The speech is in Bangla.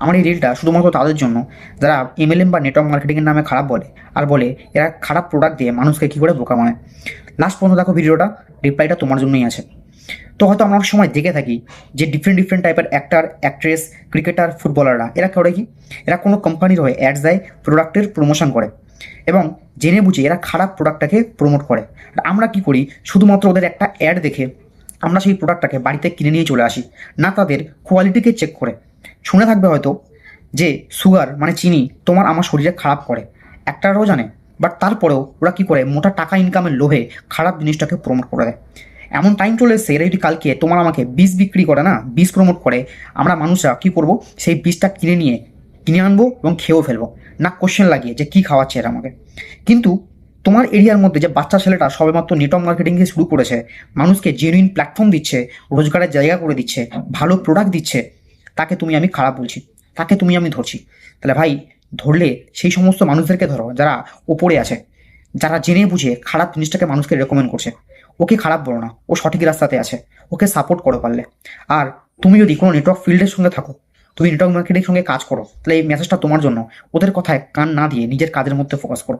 আমার এই রিলটা শুধুমাত্র তাদের জন্য যারা এমএলএম বা নেটওয়ার্ক মার্কেটিংয়ের নামে খারাপ বলে, আর বলে এরা খারাপ প্রোডাক্ট দিয়ে মানুষকে কী করে বোকা বানায়। লাস্ট পর্যন্ত দেখো ভিডিওটা, রিপ্লাইটা তোমার জন্যই আছে। তো হয়তো আমরা অনেক সময় দেখে থাকি যে ডিফারেন্ট টাইপের অ্যাক্টার, অ্যাক্ট্রেস, ক্রিকেটার, ফুটবলাররা এরা করে কি, এরা কোনো কোম্পানির হয়ে অ্যাডস দেয়, প্রোডাক্টের প্রমোশন করে এবং জেনে বুঝে এরা খারাপ প্রোডাক্টটাকে প্রমোট করে। আর আমরা কি করি, শুধুমাত্র ওদের একটা অ্যাড দেখে আমরা সেই প্রোডাক্টটাকে বাড়িতে কিনে নিয়ে চলে আসি, না তাদের কোয়ালিটিকে চেক করে। শুনে থাকবে হয়তো যে সুগার মানে চিনি তোমার আমার শরীরে খারাপ করে, একটারাও জানে, বাট তারপরেও ওরা কী করে, মোটা টাকা ইনকামের লোভে খারাপ জিনিসটাকে প্রমোট করে দেয়। এমন টাইম চলে এসছে এরা যদি কালকে তোমার আমাকে বিষ বিক্রি করে, না বিষ প্রমোট করে, আমরা মানুষরা কী করবো, সেই বিষটা কিনে আনবো এবং খেয়েও ফেলবো, না কোশ্চেন লাগিয়ে যে কী খাওয়াচ্ছে এরা আমাকে। কিন্তু তোমার এরিয়ার মধ্যে যে বাচ্চা ছেলেটা সবেমাত্র নেটওয়ার্ক মার্কেটিং দিয়ে শুরু করেছে, মানুষকে জেনুইন প্ল্যাটফর্ম দিচ্ছে, রোজগারের জায়গা করে দিচ্ছে, ভালো প্রোডাক্ট দিচ্ছে, তাকে আমি খারাপ বলছি, তাকে আমি ধরছি। তাহলে ভাই, ধরলে সেই সমস্ত মানুষদেরকে ধরো যারা ওপরে আছে, যারা জেনে বুঝে খারাপ জিনিসটাকে মানুষকে রেকমেন্ড করছে। ওকে খারাপ বলো না, ও সঠিক রাস্তাতে আছে, ওকে সাপোর্ট করো পারলে। আর তুমি যদি কোনো নেটওয়ার্ক ফিল্ডের সঙ্গে থাকো, তুমি নেটওয়ার্ক মার্কেটিং সঙ্গে কাজ করো, তাহলে এই মেসেজটা তোমার জন্য। ওদের কথায় কান না দিয়ে নিজের কাজের মধ্যে ফোকাস করো।